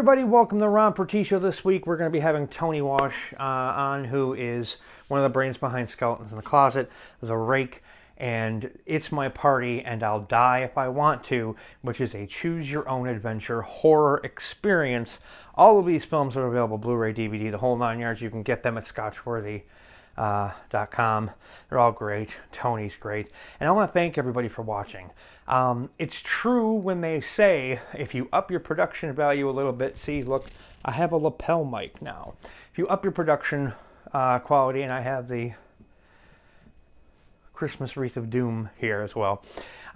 everybody, welcome to the Purtee Show. This week we're going to be having Tony Wash on, who is one of the brains behind Skeletons in the Closet. There's a rake, and It's My Party, and I'll Die If I Want To, which is a choose-your-own-adventure horror experience. All of these films are available Blu-ray, DVD, the whole 9 yards. You can get them at scotchworthy.com. They're all great. Tony's great. And I want to thank everybody for watching. It's true when they say if you up your production value a little bit, see, look, I have a lapel mic now. If you up your production quality, and I have the Christmas wreath of doom here as well.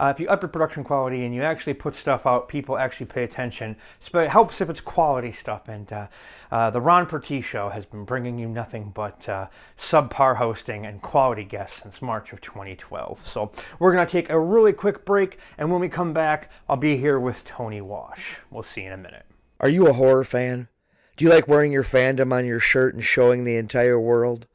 If you up your production quality and you actually put stuff out, people actually pay attention. So it helps if it's quality stuff. And the Purtee Show has been bringing you nothing but subpar hosting and quality guests since March of 2012. So we're going to take a really quick break, and when we come back, I'll be here with Tony Wash. We'll see you in a minute. Are you a horror fan? Do you like wearing your fandom on your shirt and showing the entire world?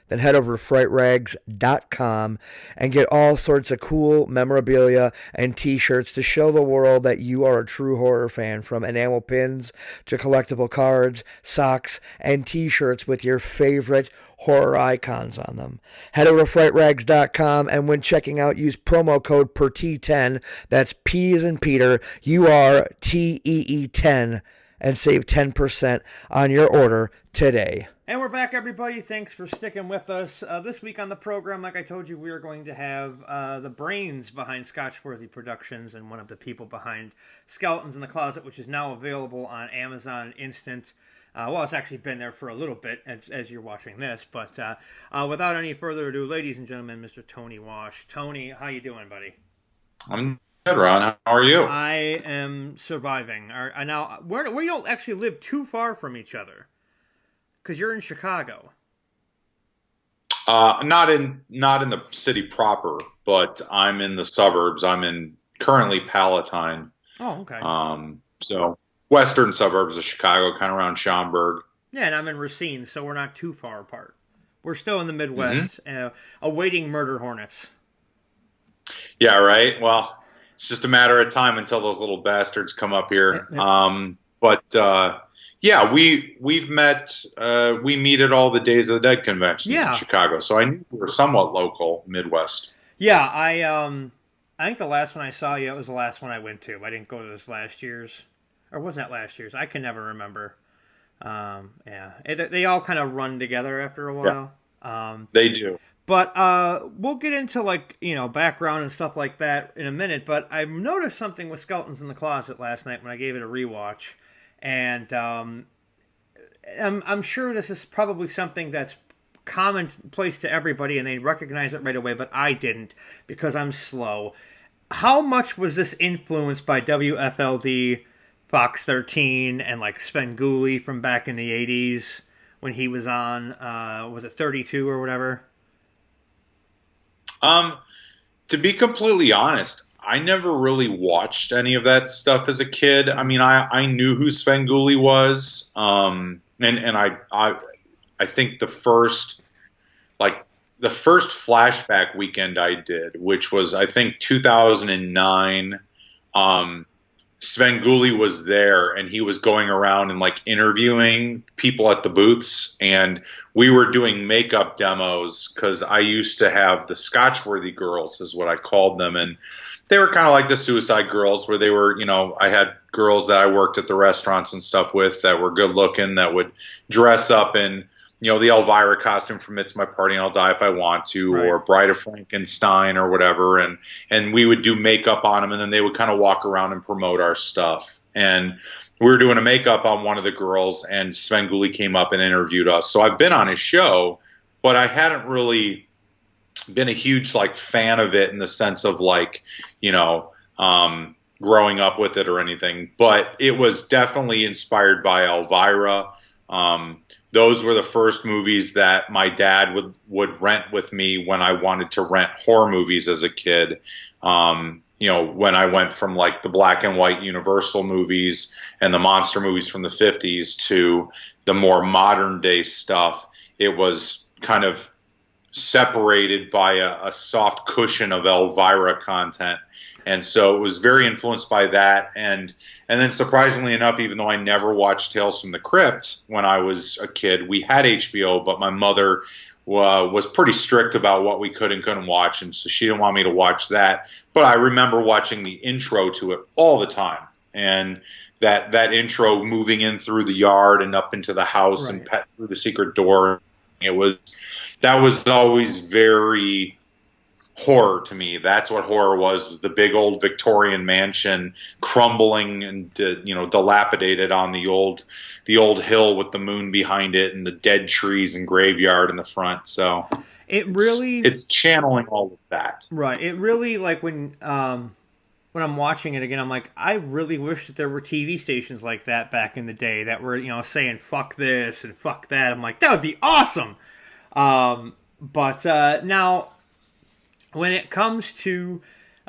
Then head over to frightrags.com and get all sorts of cool memorabilia and t-shirts to show the world that you are a true horror fan, from enamel pins to collectible cards, socks, and t-shirts with your favorite horror icons on them. Head over to frightrags.com, and when checking out, use promo code Purtee10, that's P as in Peter, URTEE 10, and save 10% on your order today. And we're back, everybody. Thanks for sticking with us. This week on the program, like I told you, we are going to have the brains behind Scotchworthy Productions and one of the people behind Skeletons in the Closet, which is now available on Amazon Instant. Well, it's actually been there for a little bit as you're watching this. But without any further ado, ladies and gentlemen, Mr. Tony Wash. Tony, how you doing, buddy? I'm good, Ron. How are you? I am surviving. Now, we don't actually live too far from each other. Because you're in Chicago. Not in the city proper, but I'm in the suburbs. I'm in currently Palatine. Oh, okay. So western suburbs of Chicago, kind of around Schaumburg. Yeah, and I'm in Racine, so we're not too far apart. We're still in the Midwest, awaiting murder hornets. Yeah, right. Well, it's just a matter of time until those little bastards come up here. Yeah, we've met. We meet at all the Days of the Dead conventions in Chicago, so I knew we were somewhat local, Midwest. Yeah, I think the last one I saw you, it was the last one I went to. I didn't go to this last year's, or wasn't that last year's? I can never remember. They all kind of run together after a while. Yeah, they do. But we'll get into background and stuff like that in a minute. But I noticed something with Skeletons in the Closet last night when I gave it a rewatch. And I'm sure this is probably something that's commonplace to everybody, and they recognize it right away, but I didn't because I'm slow. How much was this influenced by WFLD, Fox 13, and like Svengoolie from back in the 80s when he was on, was it 32 or whatever? To be completely honest, I never really watched any of that stuff as a kid. I mean, I knew who Svengoolie was, and I think the first flashback weekend I did, which was I think 2009. Svengoolie was there, and he was going around and like interviewing people at the booths, and we were doing makeup demos because I used to have the Scotchworthy girls, is what I called them, and they were kind of like the Suicide Girls, where they were, I had girls that I worked at the restaurants and stuff with that were good looking, that would dress up in, the Elvira costume from It's My Party and I'll Die If I Want To, right, or Bride of Frankenstein or whatever. And we would do makeup on them, and then they would kind of walk around and promote our stuff. And we were doing a makeup on one of the girls, and Svengoolie came up and interviewed us. So I've been on his show, but I hadn't really been a huge fan of it in the sense of growing up with it or anything, but it was definitely inspired by Elvira. Those were the first movies that my dad would rent with me when I wanted to rent horror movies as a kid. When I went from the black and white Universal movies and the monster movies from the 50s to the more modern day stuff, it was kind of separated by a soft cushion of Elvira content. And so it was very influenced by that. And then surprisingly enough, even though I never watched Tales from the Crypt when I was a kid, we had HBO, but my mother was pretty strict about what we could and couldn't watch. And so she didn't want me to watch that. But I remember watching the intro to it all the time. And that intro moving in through the yard and up into the house and pet through the secret door. That was always very horror to me. That's what horror was the big old Victorian mansion crumbling and dilapidated on the old hill with the moon behind it and the dead trees and graveyard in the front. So it's channeling all of that. Right. It really, like, when I'm watching it again, I'm like, I really wish that there were TV stations like that back in the day that were, saying fuck this and fuck that. I'm like, that would be awesome. But now, when it comes to,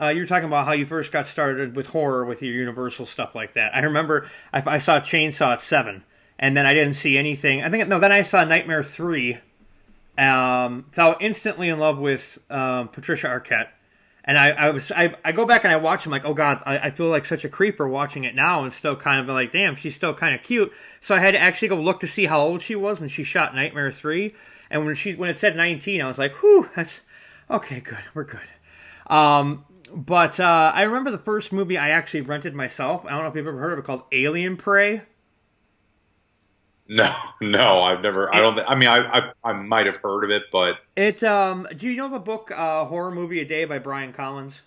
you were talking about how you first got started with horror with your Universal stuff like that. I remember I saw Chainsaw at 7, and then I didn't see anything. Then I saw Nightmare 3. Fell instantly in love with Patricia Arquette. And I go back and I watch him like, oh God, I feel like such a creeper watching it now, and still kind of like, damn, she's still kind of cute. So I had to actually go look to see how old she was when she shot Nightmare 3. And when it said 19, I was like, whew, that's okay, good, we're good. But I remember the first movie I actually rented myself. I don't know if you've ever heard of it, called Alien Prey. No, I've never. I might have heard of it, but it. Do you know the book Horror Movie a Day by Brian Collins?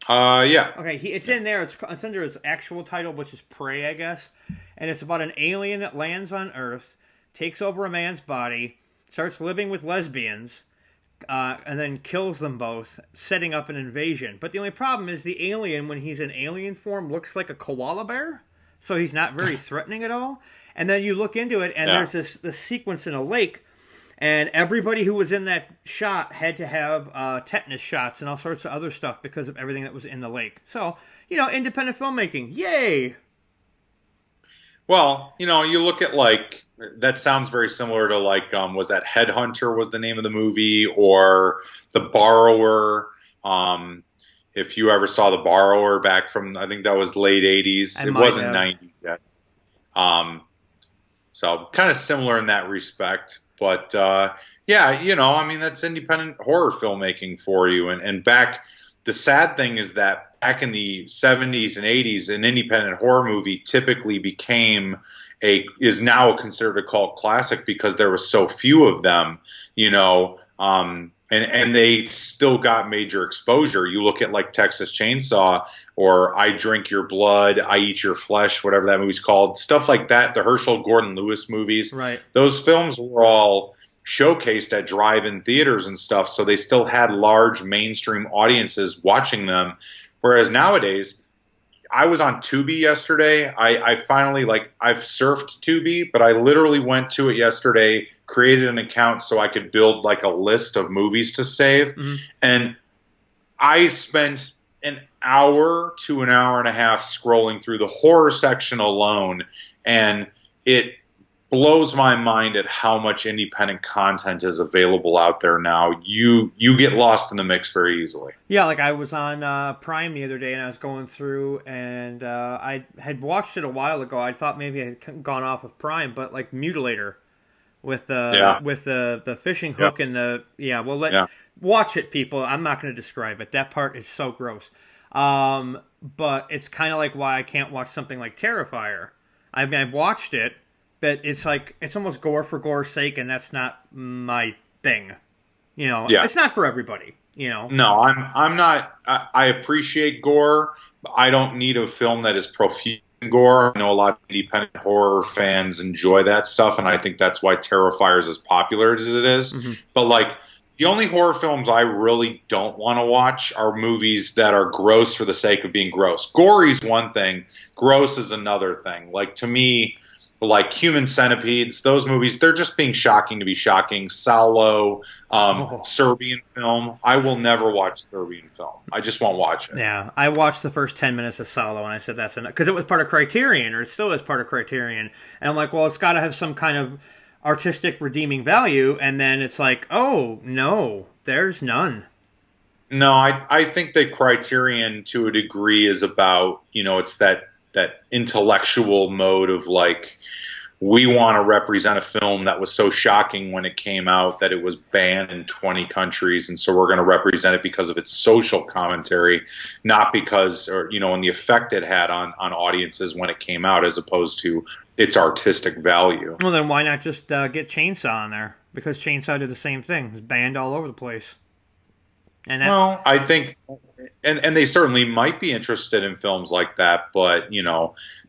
Yeah. Okay, it's in there. It's under its actual title, which is Prey, I guess. And it's about an alien that lands on Earth, takes over a man's body, starts living with lesbians, and then kills them both, setting up an invasion. But the only problem is the alien, when he's in alien form, looks like a koala bear. So he's not very threatening at all. And then you look into it, and there's this sequence in a lake, and everybody who was in that shot had to have tetanus shots and all sorts of other stuff because of everything that was in the lake. So, independent filmmaking, yay! Well, you look at, like, that sounds very similar to, like, was that Headhunter was the name of the movie, or The Borrower. If you ever saw The Borrower back from, I think that was late 80s. It wasn't 90s yet. So kind of similar in that respect. But, that's independent horror filmmaking for you. And the sad thing is that back in the 70s and 80s, an independent horror movie typically is now considered a cult classic because there were so few of them, and they still got major exposure. You look at, like, Texas Chainsaw or I Drink Your Blood, I Eat Your Flesh, whatever that movie's called, stuff like that, the Herschel Gordon Lewis movies. Right. Those films were all showcased at drive-in theaters and stuff, so they still had large mainstream audiences watching them. Whereas nowadays, I was on Tubi yesterday. I finally, I've surfed Tubi, but I literally went to it yesterday, created an account so I could build, like, a list of movies to save. Mm-hmm. And I spent an hour to an hour and a half scrolling through the horror section alone, and it blows my mind at how much independent content is available out there now. You get lost in the mix very easily. Yeah, like I was on Prime the other day, and I was going through, and I had watched it a while ago. I thought maybe I had gone off of Prime, but, like, Mutilator with the fishing hook and watch it, people. I'm not going to describe it. That part is so gross. But it's kind of like why I can't watch something like Terrifier. I've watched it, but it's like, it's almost gore for gore's sake, and that's not my thing. It's not for everybody, No, I'm not. I appreciate gore, but I don't need a film that is profuse in gore. I know a lot of independent horror fans enjoy that stuff, and I think that's why Terrifier is as popular as it is. Mm-hmm. But, like, the only horror films I really don't want to watch are movies that are gross for the sake of being gross. Gory is one thing. Gross is another thing. Like, to me, like Human Centipedes, those movies, they're just being shocking to be shocking. Salo, Serbian film. I will never watch Serbian film. I just won't watch it. Yeah, I watched the first 10 minutes of Salo, and I said that's enough. Because it was part of Criterion, or it still is part of Criterion. And I'm like, well, it's got to have some kind of artistic redeeming value, and then it's like, oh no, there's none. No, I think that Criterion to a degree is about, it's that intellectual mode of like, we want to represent a film that was so shocking when it came out that it was banned in 20 countries. And so we're going to represent it because of its social commentary, not because, and the effect it had on audiences when it came out, as opposed to its artistic value. Well, then why not just get Chainsaw on there? Because Chainsaw did the same thing. It was banned all over the place. And well, I think, and they certainly might be interested in films like that, but,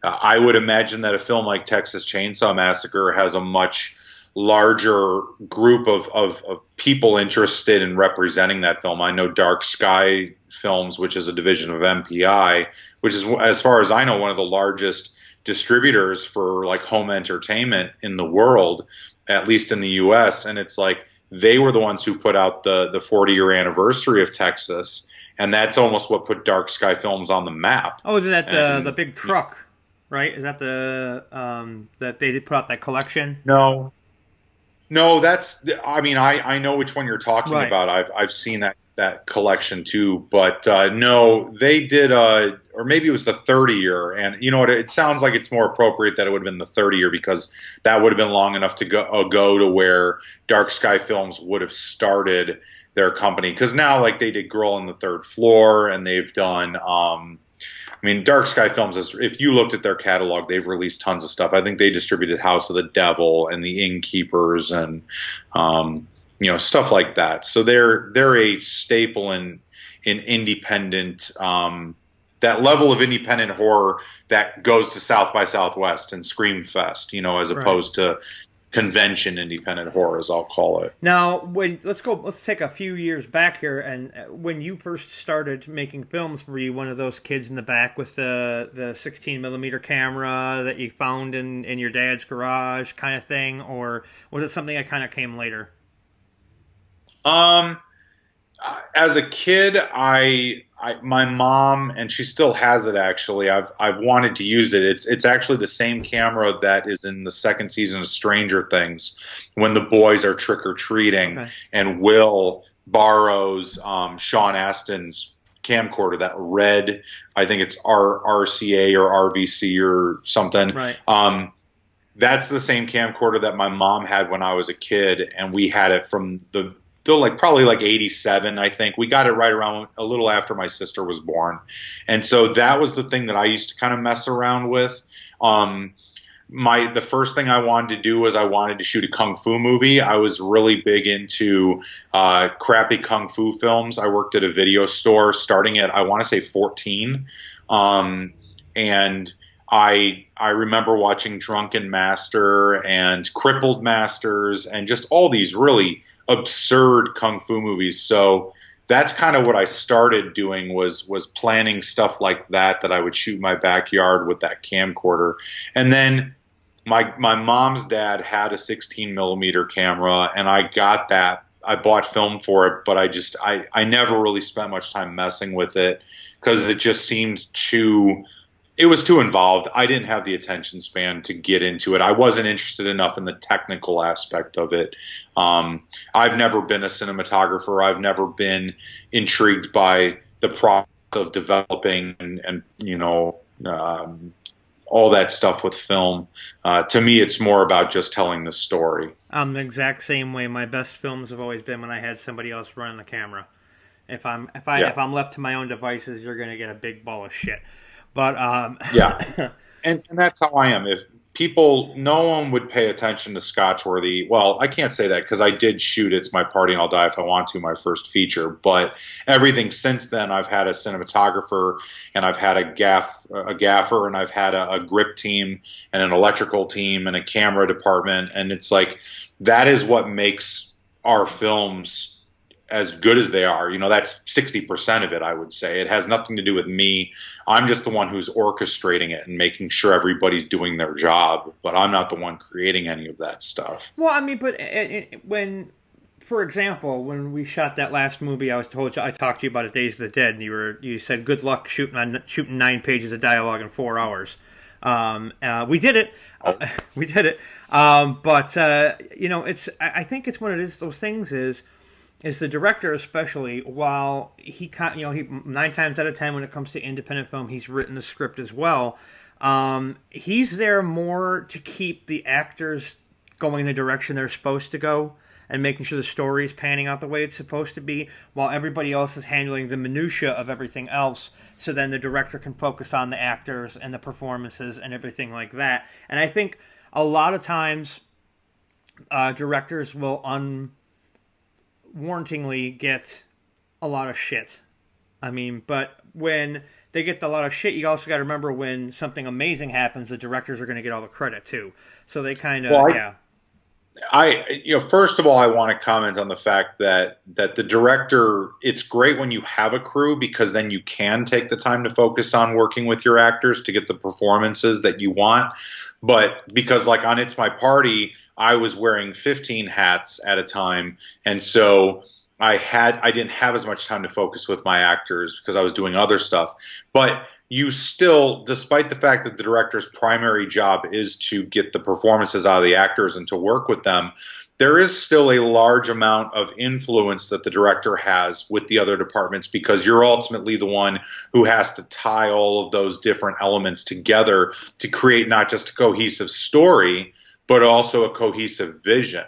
I would imagine that a film like Texas Chainsaw Massacre has a much larger group of people interested in representing that film. I know Dark Sky Films, which is a division of MPI, which is, as far as I know, one of the largest distributors for like home entertainment in the world, at least in the US. And it's like, they were the ones who put out the 40-year anniversary of Texas, and that's almost what put Dark Sky Films on the map. oh, is that the big truck, right? Is that the that they did put out that collection? No, that's. I mean, I know which one you're talking about. I've seen that collection too, but no, they did. Or maybe it was the 30-year, and you know what? It sounds like it's more appropriate that it would have been the 30-year, because that would have been long enough to go to where Dark Sky Films would have started their company. Because now, like, they did Girl on the Third Floor, and they've done. I mean, Dark Sky Films if you looked at their catalog, they've released tons of stuff. I think they distributed House of the Devil and The Innkeepers and stuff like that. So they're a staple in independent. That level of independent horror that goes to South by Southwest and Scream Fest, as opposed to convention independent horror, as I'll call it. Now, let's take a few years back here, and when you first started making films, were you one of those kids in the back with the 16 millimeter camera that you found in your dad's garage kind of thing, or was it something that kind of came later? As a kid, my mom, and she still has it actually. I've wanted to use it. It's actually the same camera that is in the second season of Stranger Things when the boys are trick or treating, and Will borrows Sean Astin's camcorder, that red. I think it's RCA or RVC or something. Right. That's the same camcorder that my mom had when I was a kid, and we had it from probably 87, I think. We got it right around a little after my sister was born. And so that was the thing that I used to kind of mess around with. The first thing I wanted to do was I wanted to shoot a Kung Fu movie. I was really big into crappy Kung Fu films. I worked at a video store starting at, I want to say 14. And I remember watching Drunken Master and Crippled Masters and just all these really absurd Kung Fu movies. So that's kind of what I started doing was planning stuff like that I would shoot in my backyard with that camcorder. And then my mom's dad had a 16 millimeter camera, and I got that. I bought film for it, but I never really spent much time messing with it because it just seemed it was too involved. I didn't have the attention span to get into it. I wasn't interested enough in the technical aspect of it. I've never been a cinematographer. I've never been intrigued by the process of developing and all that stuff with film. To me, it's more about just telling the story. I'm the exact same way. My best films have always been when I had somebody else running the camera. If I'm left to my own devices, you're going to get a big ball of shit. But yeah, and that's how I am. If no one would pay attention to Scotchworthy. Well, I can't say that because I did shoot It's My Party and I'll Die If I Want To, my first feature. But everything since then, I've had a cinematographer, and I've had a gaffer, and I've had a grip team and an electrical team and a camera department. And it's like, that is what makes our films as good as they are. That's 60% of it, I would say. It has nothing to do with me. I'm just the one who's orchestrating it and making sure everybody's doing their job, but I'm not the one creating any of that stuff. Well, I mean, but for example, when we shot that last movie, I talked to you about it, Days of the Dead, and you said good luck shooting 9 pages of dialogue in 4 hours. We did it. Oh. We did it. But it's. I think it's one of those things is the director especially. While he 9 times out of 10 when it comes to independent film, he's written the script as well. He's there more to keep the actors going the direction they're supposed to go and making sure the story is panning out the way it's supposed to be, while everybody else is handling the minutia of everything else, so then the director can focus on the actors and the performances and everything like that. And I think a lot of times directors will unwarrantingly get a lot of shit. I mean, but when they get a lot of shit, you also got to remember when something amazing happens, the directors are going to get all the credit too. So they kind of, first of all, I want to comment on the fact that the director, it's great when you have a crew because then you can take the time to focus on working with your actors to get the performances that you want. But because like on It's My Party, I was wearing 15 hats at a time. And so I didn't have as much time to focus with my actors because I was doing other stuff. But you still, despite the fact that the director's primary job is to get the performances out of the actors and to work with them, there is still a large amount of influence that the director has with the other departments because you're ultimately the one who has to tie all of those different elements together to create not just a cohesive story, but also a cohesive vision,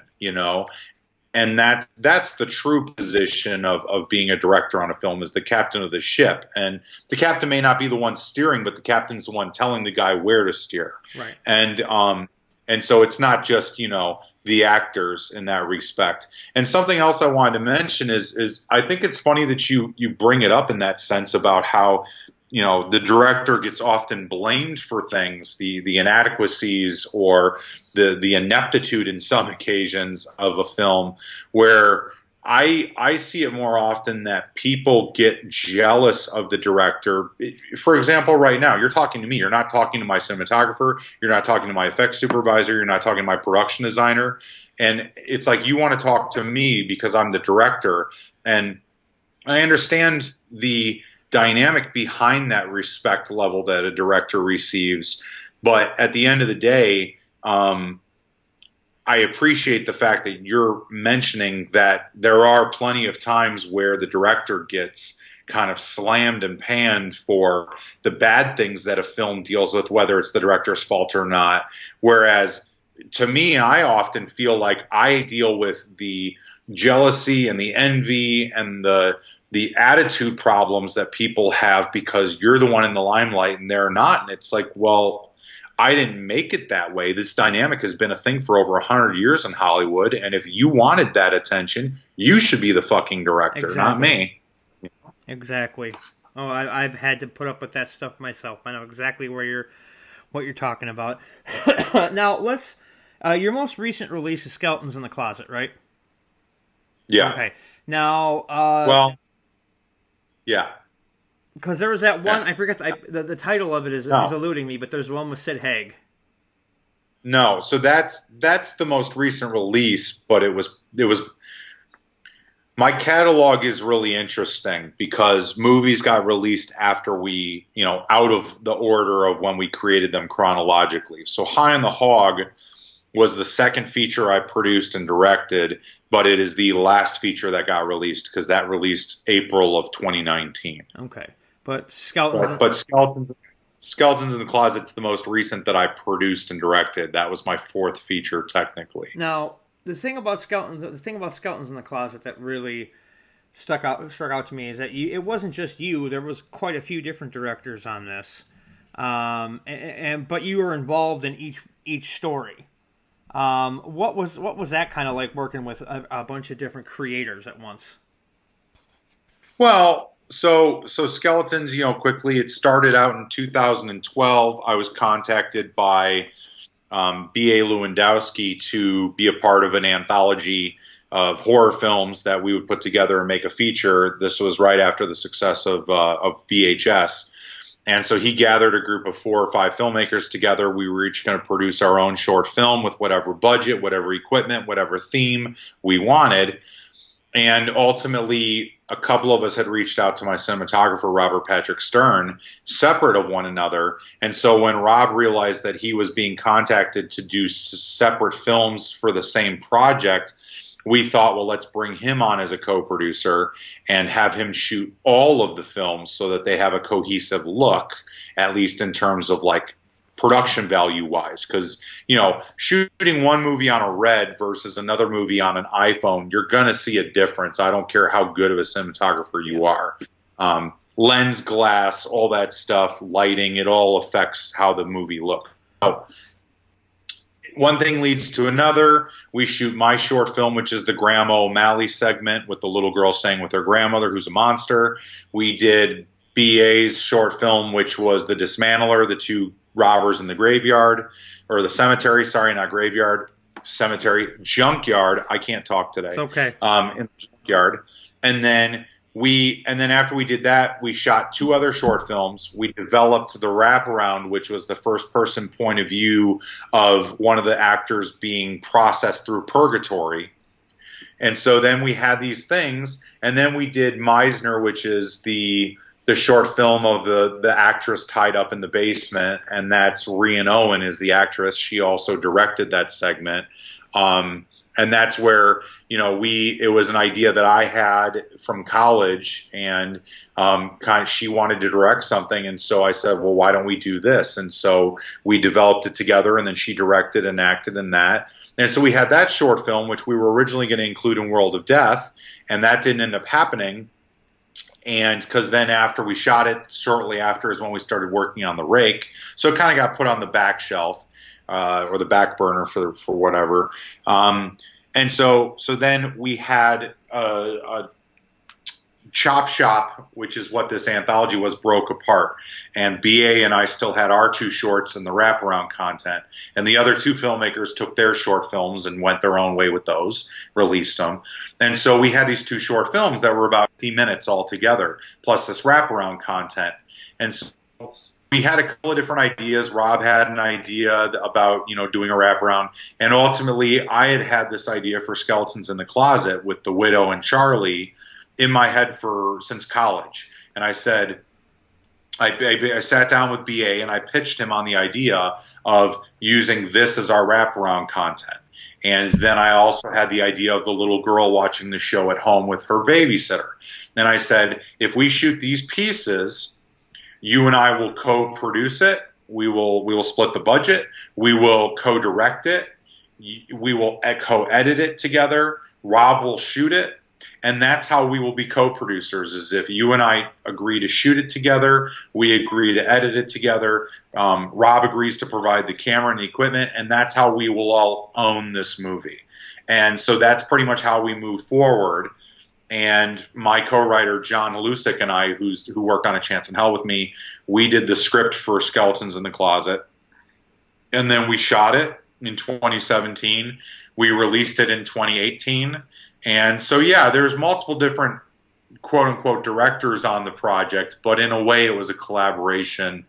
And that's the true position of being a director on a film, is the captain of the ship. And the captain may not be the one steering, but the captain's the one telling the guy where to steer. Right. And so it's not just, the actors in that respect. And something else I wanted to mention is I think it's funny that you bring it up in that sense about how, the director gets often blamed for things, the inadequacies or the ineptitude in some occasions of a film, where I see it more often that people get jealous of the director. For example, right now, you're talking to me. You're not talking to my cinematographer. You're not talking to my effects supervisor. You're not talking to my production designer. And it's like you want to talk to me because I'm the director. And I understand the dynamic behind that respect level that a director receives. But at the end of the day, I appreciate the fact that you're mentioning that there are plenty of times where the director gets kind of slammed and panned for the bad things that a film deals with, whether it's the director's fault or not. Whereas to me, I often feel like I deal with the jealousy and the envy and the attitude problems that people have because you're the one in the limelight and they're not. And it's like, well, I didn't make it that way. This dynamic has been a thing for over 100 years in Hollywood. And if you wanted that attention, you should be the fucking director, not me. Exactly. Oh, I've had to put up with that stuff myself. I know exactly what you're talking about. Now, let's. Your most recent release is Skeletons in the Closet, right? Yeah. Okay. Now. Yeah. Because there was that one, I forget the title of it is eluding me, but there's one with Sid Haig. No, so that's the most recent release, but it was my catalog is really interesting because movies got released after we, out of the order of when we created them chronologically. So High on the Hog was the second feature I produced and directed, but it is the last feature that got released because that released April of 2019. Okay. But Skeletons in the Closet's the most recent that I produced and directed. That was my fourth feature technically. Now, the thing about Skeletons in the Closet that really struck out to me is that it wasn't just you. There was quite a few different directors on this, but you were involved in each story. What was that kind of like working with a bunch of different creators at once? Well, so Skeletons, quickly, it started out in 2012. I was contacted by B.A. Lewandowski to be a part of an anthology of horror films that we would put together and make a feature. This was right after the success of VHS. And so he gathered a group of 4 or 5 filmmakers together. We were each going to produce our own short film with whatever budget, whatever equipment, whatever theme we wanted. And ultimately, a couple of us had reached out to my cinematographer, Robert Patrick Stern, separate of one another. And so when Rob realized that he was being contacted to do separate films for the same project, we thought, well, let's bring him on as a co-producer and have him shoot all of the films so that they have a cohesive look, at least in terms of like production value wise. Because, you know, shooting one movie on a Red versus another movie on an iPhone, you're going to see a difference. I don't care how good of a cinematographer you are. Lens, glass, all that stuff, lighting, it all affects how the movie looks. So, one thing leads to another. We shoot my short film, which is the Grandma O'Malley segment with the little girl staying with her grandmother, who's a monster. We did BA's short film, which was The Dismantler, the two robbers in the graveyard, or the cemetery, sorry, not graveyard, cemetery, junkyard. I can't talk today. It's okay. In the junkyard. And then after we did that, we shot two other short films. We developed the wraparound, which was the first person point of view of one of the actors being processed through purgatory. And so then we had these things, and then we did Meisner, which is the short film of the actress tied up in the basement, and that's Rian Owen is the actress. She also directed that segment. And that's where, you know, it was an idea that I had from college, and she wanted to direct something. And so I said, well, why don't we do this? And so we developed it together, and then she directed and acted in that. And so we had that short film, which we were originally going to include in World of Death, and that didn't end up happening. And because then after we shot it, shortly after is when we started working on The Rake. So it kind of got put on the back shelf. Or the back burner for whatever. And so then we had a Chop Shop, which is what this anthology was, broke apart. And BA and I still had our two shorts and the wraparound content. And the other two filmmakers took their short films and went their own way with those, released them. And so we had these two short films that were about 50 minutes altogether, plus this wraparound content. And so we had a couple of different ideas. Rob had an idea about, you know, doing a wraparound. And ultimately, I had this idea for Skeletons in the Closet with the widow and Charlie in my head since college. And I said, I sat down with BA and I pitched him on the idea of using this as our wraparound content. And then I also had the idea of the little girl watching the show at home with her babysitter. And I said, if we shoot these pieces, you and I will co-produce it. We will split the budget. We will co-direct it. We will co-edit it together. Rob will shoot it. And that's how we will be co-producers, is if you and I agree to shoot it together, we agree to edit it together, Rob agrees to provide the camera and the equipment, and that's how we will all own this movie. And so that's pretty much how we move forward. And my co-writer, John Halusik, and I, who worked on A Chance in Hell with me, we did the script for Skeletons in the Closet. And then we shot it in 2017. We released it in 2018. And so, yeah, there's multiple different quote-unquote directors on the project, but in a way it was a collaboration.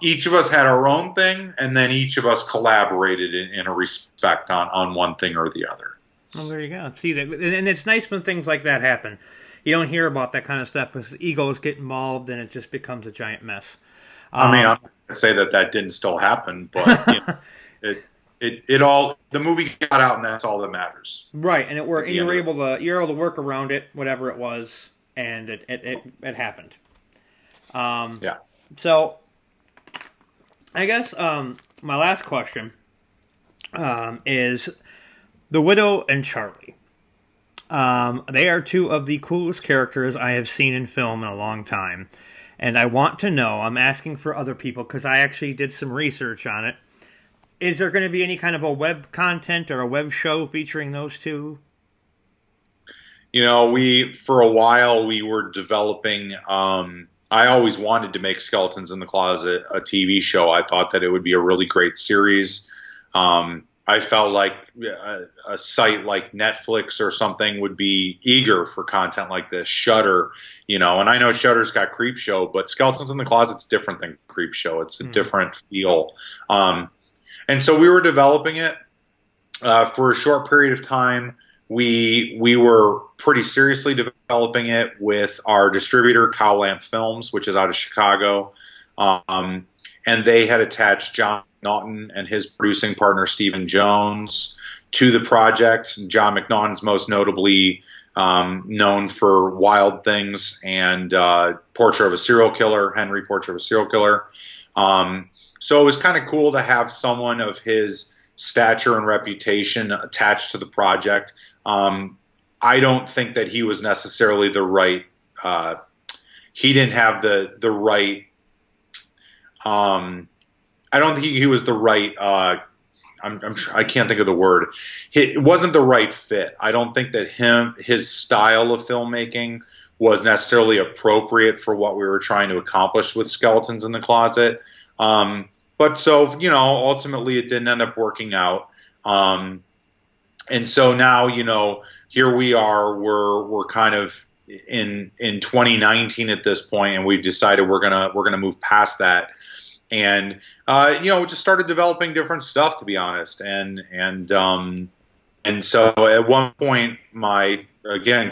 Each of us had our own thing, and then each of us collaborated in a respect on one thing or the other. Well, there you go. See that, and it's nice when things like that happen. You don't hear about that kind of stuff because egos get involved, and it just becomes a giant mess. I mean, I'm not going to say that didn't still happen, but you know, the movie got out, and that's all that matters. Right, and you're able to work around it, whatever it was, and it happened. Yeah. So, I guess my last question is. The Widow and Charlie. They are two of the coolest characters I have seen in film in a long time. And I want to know, I'm asking for other people, because I actually did some research on it. Is there going to be any kind of a web content or a web show featuring those two? You know, for a while, we were developing, I always wanted to make Skeletons in the Closet a TV show. I thought that it would be a really great series. I felt like a site like Netflix or something would be eager for content like this. Shudder, you know, and I know Shudder's got Creepshow, but Skeletons in the Closet's different than Creepshow. It's a different feel. And so we were developing it for a short period of time. we were pretty seriously developing it with our distributor, Cowlamp Films, which is out of Chicago. And they had attached John Naughton and his producing partner, Stephen Jones, to the project. John McNaughton's most notably known for Wild Things and Portrait of a Serial Killer, Henry Portrait of a Serial Killer. So it was kind of cool to have someone of his stature and reputation attached to the project. I don't think that he was necessarily the right. He didn't have the right. I don't think he was the right. I can't think of the word. It wasn't the right fit. I don't think that his style of filmmaking was necessarily appropriate for what we were trying to accomplish with Skeletons in the Closet. But so, ultimately it didn't end up working out. And so now, here we are, we're kind of in 2019 at this point, and we've decided we're gonna move past that. And just started developing different stuff, to be honest. And so at one point, my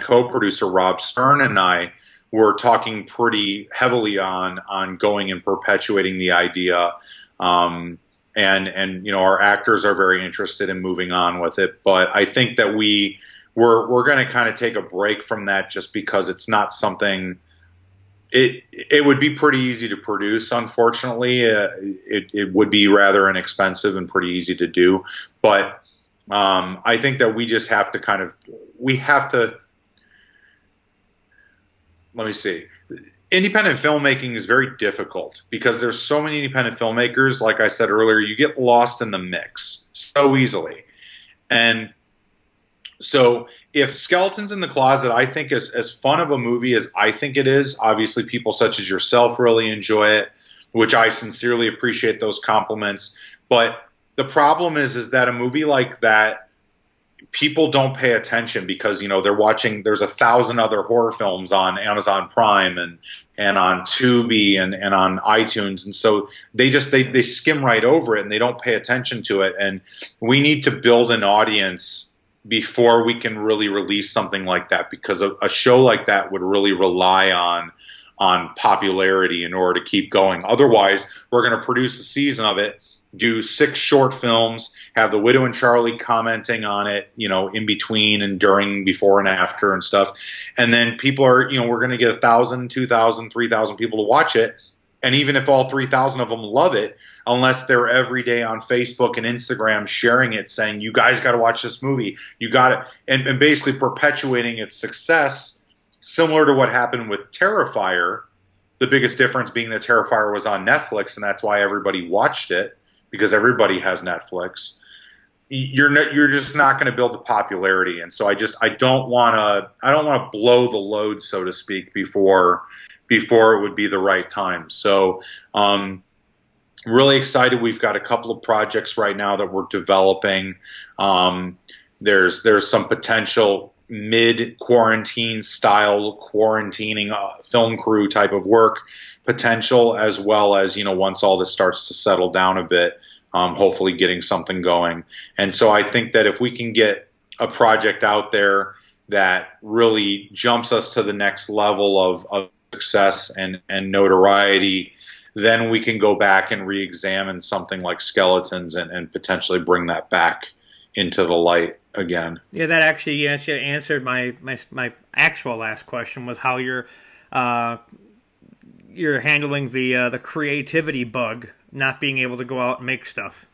co-producer Rob Stern and I were talking pretty heavily on going and perpetuating the idea. And our actors are very interested in moving on with it. But I think that we're going to kind of take a break from that, just because it's not something. It would be pretty easy to produce, unfortunately. It would be rather inexpensive and pretty easy to do. But I think that we just have to let me see. Independent filmmaking is very difficult because there's so many independent filmmakers. Like I said earlier, you get lost in the mix so easily. And so if Skeletons in the Closet, I think, is as fun of a movie as I think it is, obviously people such as yourself really enjoy it, which I sincerely appreciate those compliments. But the problem is that a movie like that, people don't pay attention because, they're watching, there's 1,000 other horror films on Amazon Prime and on Tubi and on iTunes. And so they skim right over it and they don't pay attention to it. And we need to build an audience before we can really release something like that, because a show like that would really rely on popularity in order to keep going. Otherwise, we're going to produce a season of it, do 6 short films, have the Widow and Charlie commenting on it, in between and during, before and after and stuff. And then people are, we're going to get 1,000, 2,000, 3,000 people to watch it. And even if all 3,000 of them love it, unless they're every day on Facebook and Instagram sharing it, saying, you guys got to watch this movie, you got to, and basically perpetuating its success, similar to what happened with Terrifier, the biggest difference being that Terrifier was on Netflix, and that's why everybody watched it, because everybody has Netflix. You're just not going to build the popularity. And so I don't want to blow the load, so to speak, before it would be the right time. So really excited. We've got a couple of projects right now that we're developing. There's some potential mid-quarantine style quarantining film crew type of work potential, as well as, once all this starts to settle down a bit, hopefully getting something going. And so I think that if we can get a project out there that really jumps us to the next level of success and notoriety, then we can go back and re-examine something like Skeletons and potentially bring that back into the light again. Yeah, that actually answered my actual last question, was how you're handling the creativity bug, not being able to go out and make stuff.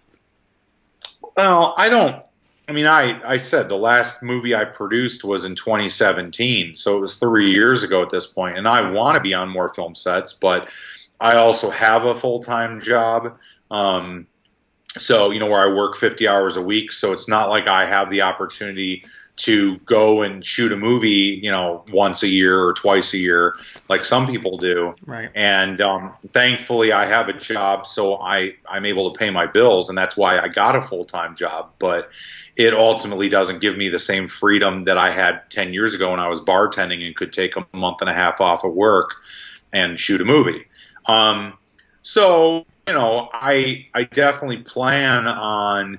Well, I said the last movie I produced was in 2017, so it was 3 years ago at this point, and I want to be on more film sets, but I also have a full-time job, so, where I work 50 hours a week, so it's not like I have the opportunity to go and shoot a movie, once a year or twice a year, like some people do. Right. And thankfully, I have a job, so I'm able to pay my bills, and that's why I got a full-time job. But it ultimately doesn't give me the same freedom that I had 10 years ago when I was bartending and could take a month and a half off of work and shoot a movie. So, I definitely plan on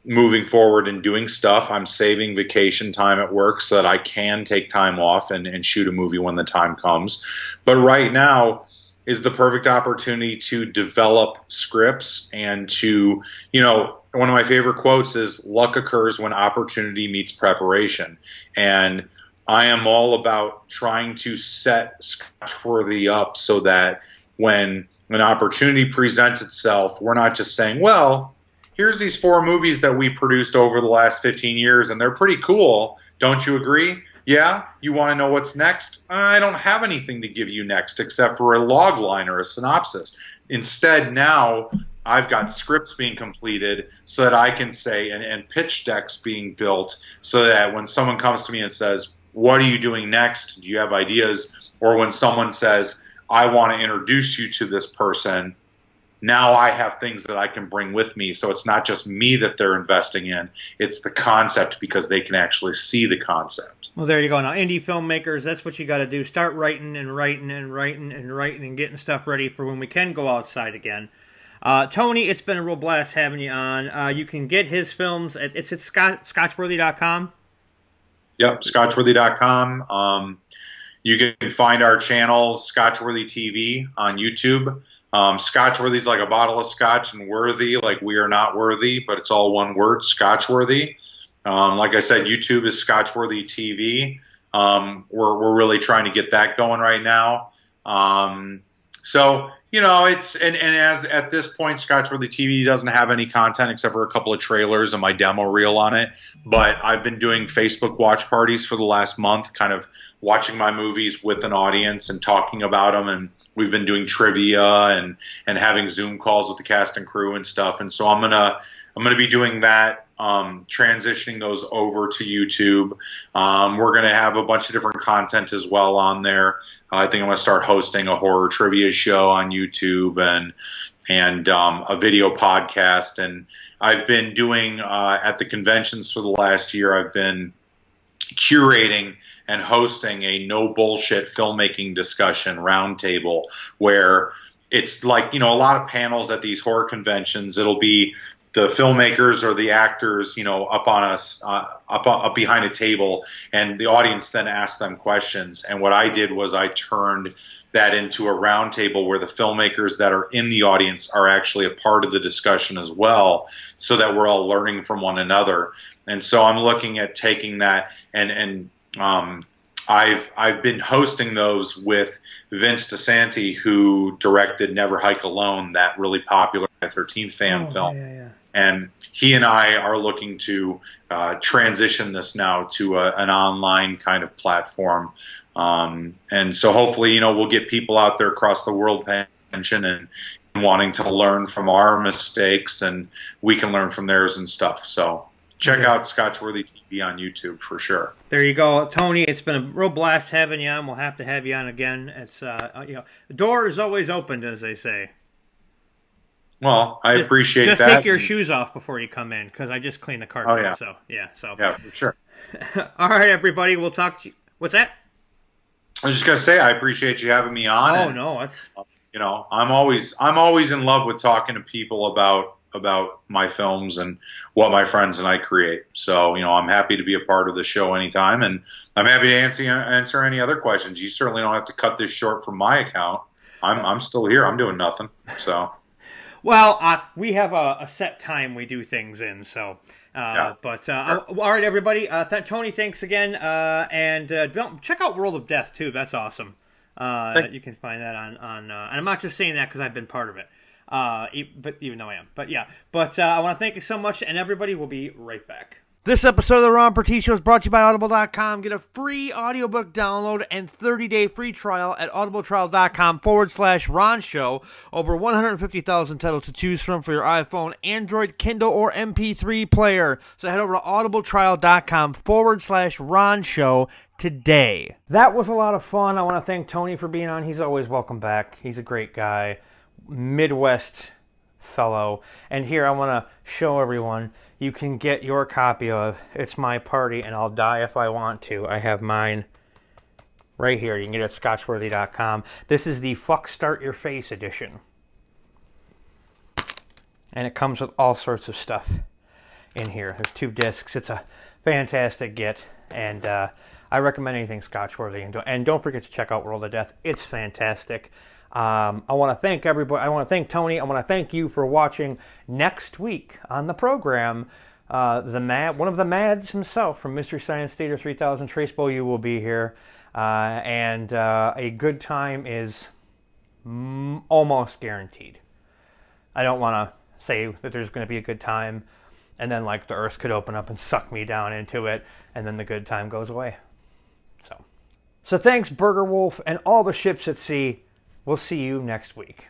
moving forward and doing stuff. I'm saving vacation time at work so that I can take time off and shoot a movie when the time comes. But right now is the perfect opportunity to develop scripts and to, one of my favorite quotes is luck occurs when opportunity meets preparation. And I am all about trying to set Scotchworthy up so that when an opportunity presents itself, we're not just saying, well, here's these 4 movies that we produced over the last 15 years, and they're pretty cool. Don't you agree? Yeah? You want to know what's next? I don't have anything to give you next except for a log line or a synopsis. Instead, now I've got scripts being completed so that I can say, and pitch decks being built so that when someone comes to me and says, what are you doing next? Do you have ideas? Or when someone says, I want to introduce you to this person, now I have things that I can bring with me. So it's not just me that they're investing in, it's the concept because they can actually see the concept. Well, there you go. Now, indie filmmakers, that's what you got to do. Start writing and writing and writing and writing and getting stuff ready for when we can go outside again. Tony, it's been a real blast having you on. You can get his films. It's at Scotchworthy.com. Yep, Scotchworthy.com. You can find our channel, Scotchworthy TV, on YouTube. Scotchworthy's like a bottle of scotch, and worthy like we are not worthy, but it's all one word, Scotchworthy. Like I said, YouTube is Scotchworthy TV. We're really trying to get that going right now. So it's and as at this point, Scotchworthy TV doesn't have any content except for a couple of trailers and my demo reel on it. But I've been doing Facebook watch parties for the last month, kind of watching my movies with an audience and talking about them. And we've been doing trivia and having Zoom calls with the cast and crew and stuff. And so I'm gonna be doing that. Transitioning those over to YouTube. We're going to have a bunch of different content as well on there. I think I'm going to start hosting a horror trivia show on YouTube and a video podcast. And I've been doing at the conventions for the last year, I've been curating and hosting a no bullshit filmmaking discussion roundtable where it's like, a lot of panels at these horror conventions. It'll be the filmmakers or the actors, up on us, up behind a table, and the audience then asks them questions. And what I did was I turned that into a round table where the filmmakers that are in the audience are actually a part of the discussion as well, so that we're all learning from one another. And so I'm looking at taking that and I've been hosting those with Vince DeSanti, who directed Never Hike Alone, that really popular 13th fan film. Yeah. And he and I are looking to transition this now to an online kind of platform. And so hopefully, we'll get people out there across the world paying attention and wanting to learn from our mistakes, and we can learn from theirs and stuff. So check out Scotchworthy TV on YouTube for sure. There you go, Tony. It's been a real blast having you on. We'll have to have you on again. It's the door is always open, as they say. Well, I appreciate that. Just take your shoes off before you come in, because I just cleaned the carpet. Oh, yeah. So, yeah, for sure. All right, everybody. We'll talk to you. What's that? I was just going to say, I appreciate you having me on. Oh, no. It's... I'm always in love with talking to people about my films and what my friends and I create. So, I'm happy to be a part of the show anytime, and I'm happy to answer any other questions. You certainly don't have to cut this short from my account. I'm still here. I'm doing nothing. So... Well, we have a set time we do things in, so. Yeah. But all right, everybody. Tony, thanks again, and check out World of Death too. That's awesome. You can find that on and I'm not just saying that because I've been part of it, but even though I am. But yeah. But I want to thank you so much, and everybody will be right back. This episode of the Ron Purtee Show is brought to you by Audible.com. Get a free audiobook download and 30-day free trial at audibletrial.com/Ron Show. Over 150,000 titles to choose from for your iPhone, Android, Kindle, or MP3 player. So head over to audibletrial.com/Ron Show today. That was a lot of fun. I want to thank Tony for being on. He's always welcome back. He's a great guy. Midwest fellow. And here I want to show everyone. You can get your copy of It's My Party and I'll Die If I Want To. I have mine right here. You can get it at Scotchworthy.com. This is the Fuck Start Your Face edition. And it comes with all sorts of stuff. in here. There's 2 discs. It's a fantastic get, and I recommend anything Scotchworthy. And don't forget to check out World of Death. It's fantastic. I want to thank everybody. I want to thank Tony. I want to thank you for watching. Next week on the program, one of the Mads himself from Mystery Science Theater 3000, Trace Beaulieu, will be here. And a good time is almost guaranteed. I don't want to say that there's going to be a good time, and then like the earth could open up and suck me down into it, and then the good time goes away. So thanks, Burger Wolf, and all the ships at sea. We'll see you next week.